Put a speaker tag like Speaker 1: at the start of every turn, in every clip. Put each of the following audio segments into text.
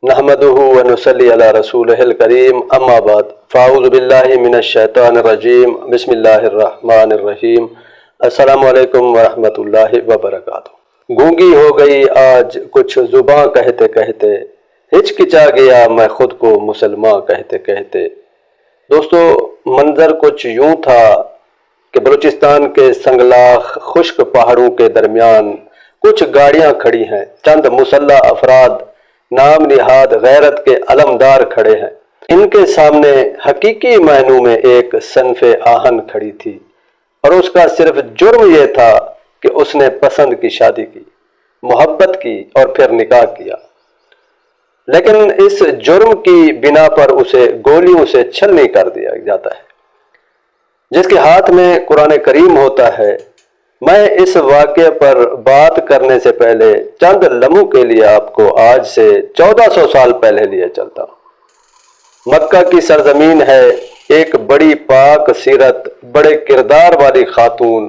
Speaker 1: नहमदुहु व नुसल्ली अला रसूलिहिल करीम अम्मा बाद फ़ाऊज़ु बिल्लाहि मिनश शैतानिर रजीम बिस्मिल्लाहिर रहमानिर रहीम अस्सलामु अलैकुम व रहमतुल्लाहि व बरकातुहू। गूंगी हो गई आज कुछ ज़ुबां कहते कहते, हिचकिचा गया मैं खुद को मुसलमान कहते कहते। दोस्तों, मंजर कुछ यूं था कि बलूचिस्तान के संगलाख खुश्क पहाड़ों के दरमियान कुछ गाड़ियां खड़ी हैं, चंद मुसल्ला अफराद नाम निहाद गैरत के अलमदार खड़े हैं। इनके सामने हकीकी मायनों में एक सनफे आहन खड़ी थी और उसका सिर्फ जुर्म यह था कि उसने पसंद की शादी की, मोहब्बत की और फिर निकाह किया। लेकिन इस जुर्म की बिना पर उसे गोलियों से छलनी कर दिया जाता है। जिसके हाथ में कुरान करीम होता है। मैं इस वाक़े पर बात करने से पहले चंद लम्हों के लिए आपको आज से 1400 साल पहले लिए चलता हूँ। मक्का की सरजमीन है, एक बड़ी पाक सीरत, बड़े किरदार वाली खातून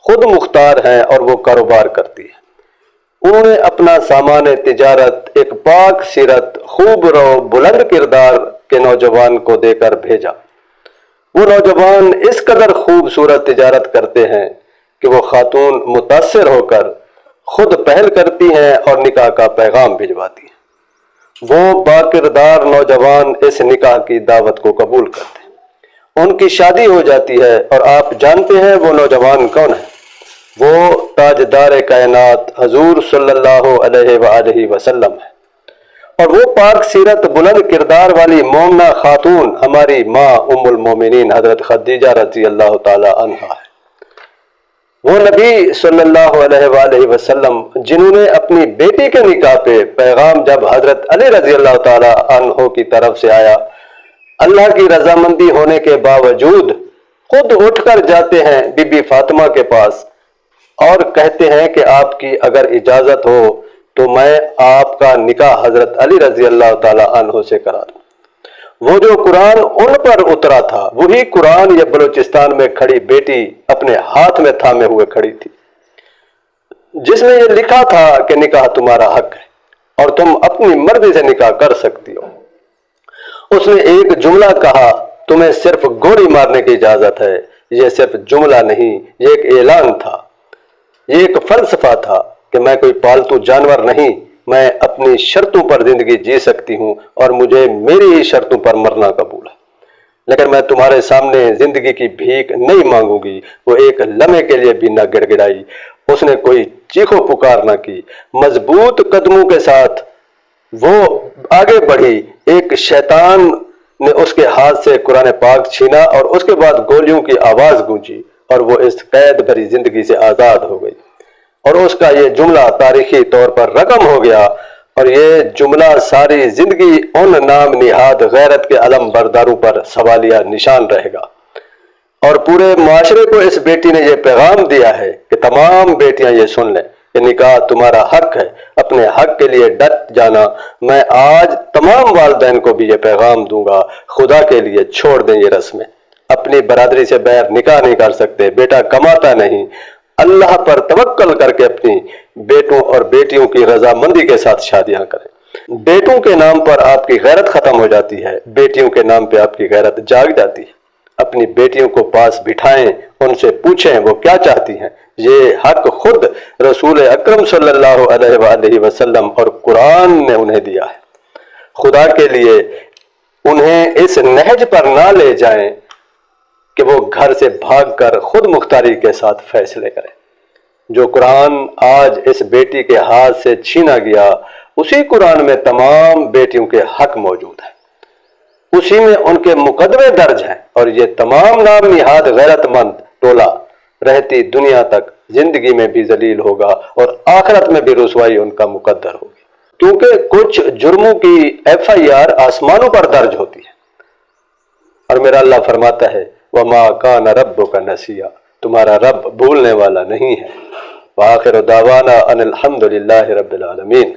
Speaker 1: खुद मुख्तार हैं और वो कारोबार करती है। उन्होंने अपना सामान तिजारत एक पाक सीरत, खूब रो, बुलंद किरदार के नौजवान को देकर भेजा। वो नौजवान इस कदर खूबसूरत तिजारत करते हैं कि वो खातून मुतासिर होकर खुद पहल करती हैं और निकाह का पैगाम भिजवाती हैं। वो बाकिरदार नौजवान इस निकाह की दावत को कबूल करते हैं। उनकी शादी हो जाती है और आप जानते हैं वो नौजवान कौन है। वो ताजदार कायनात हजूर सल्लल्लाहु अलैहि वसल्लम है और वो पाक सीरत, बुलंद किरदार वाली मोमना खातून हमारी माँ उम्मुल मोमिनीन हजरत खदीजा रज़ी अल्लाह ताला अन्हा है। वो नबी सल्लल्लाहु अलैहि वसल्लम जिन्होंने अपनी बेटी के निकाह पे पैगाम जब हजरत अली रज़ी अल्लाह ताला अन्हो की तरफ से आया, अल्लाह की रजामंदी होने के बावजूद खुद उठकर जाते हैं बीबी फातिमा के पास और कहते हैं कि आपकी अगर इजाजत हो तो मैं आपका निकाह हजरत अली रज़ी अल्लाह ताला अन्हो से करा दूं। वो जो कुरान उन पर उतरा था, वही कुरान ये बलूचिस्तान में खड़ी बेटी अपने हाथ में थामे हुए खड़ी थी, जिसमें ये लिखा था कि निकाह तुम्हारा हक है और तुम अपनी मर्जी से निकाह कर सकती हो। उसने एक जुमला कहा, तुम्हें सिर्फ गोली मारने की इजाजत है। ये सिर्फ जुमला नहीं, ये एक ऐलान था, ये एक फलसफा था कि मैं कोई पालतू जानवर नहीं, मैं अपनी शर्तों पर जिंदगी जी सकती हूँ और मुझे मेरी ही शर्तों पर मरना कबूल है। लेकिन मैं तुम्हारे सामने जिंदगी की भीख नहीं मांगूंगी। वो एक लम्हे के लिए भी न गिड़गिड़ाई, उसने कोई चीखो पुकार न की। मजबूत कदमों के साथ वो आगे बढ़ी। एक शैतान ने उसके हाथ से कुरान पाक छीना और उसके बाद गोलियों की आवाज गूंजी और वो इस कैद भरी जिंदगी से आजाद हो गई और उसका ये जुमला तारीखी तौर पर रकम हो गया और ये जुमला सारी जिंदगी उन नाम निहाद गैरत के अलम बरदारों पर सवालिया निशान रहेगा। और पूरे माशरे को इस बेटी ने यह पैगाम दिया है कि तमाम बेटियां ये सुन लें कि निकाह तुम्हारा हक है, अपने हक के लिए डट जाना। मैं आज तमाम वालिदैन को भी ये पैगाम दूंगा, खुदा के लिए छोड़ दें ये रस्में। अपनी बरादरी से बैर निकाह नहीं कर सकते, बेटा कमाता नहीं, अल्लाह पर तवक्कल करके अपनी बेटों और बेटियों की रजामंदी के साथ शादियां करें। बेटों के नाम पर आपकी गैरत खत्म हो जाती है, बेटियों के नाम पे आपकी गैरत जाग जाती है। अपनी बेटियों को पास बिठाएं, उनसे पूछें वो क्या चाहती हैं। ये हक खुद रसूल अकरम सल्लल्लाहु अलैहि वसल्लम और कुरान ने उन्हें दिया है। खुदा के लिए उन्हें इस नहज पर ना ले जाएं कि वो घर से भागकर खुद मुख्तारी के साथ फैसले करें। जो कुरान आज इस बेटी के हाथ से छीना गया, उसी कुरान में तमाम बेटियों के हक मौजूद है, उसी में उनके मुकदमे दर्ज हैं और ये तमाम नाम निहाद गैरतमंद टोला रहती दुनिया तक जिंदगी में भी जलील होगा और आखिरत में भी रुसवाई उनका मुकद्दर होगी। क्योंकि कुछ जुर्मों की FIR आसमानों पर दर्ज होती है और मेरा अल्लाह फरमाता है वमा कान रब्बुका नसिया, तुम्हारा रब भूलने वाला नहीं है। व आखिर दावाना अनिल हम्दुलिल्लाहि रब्बिल आलमीन।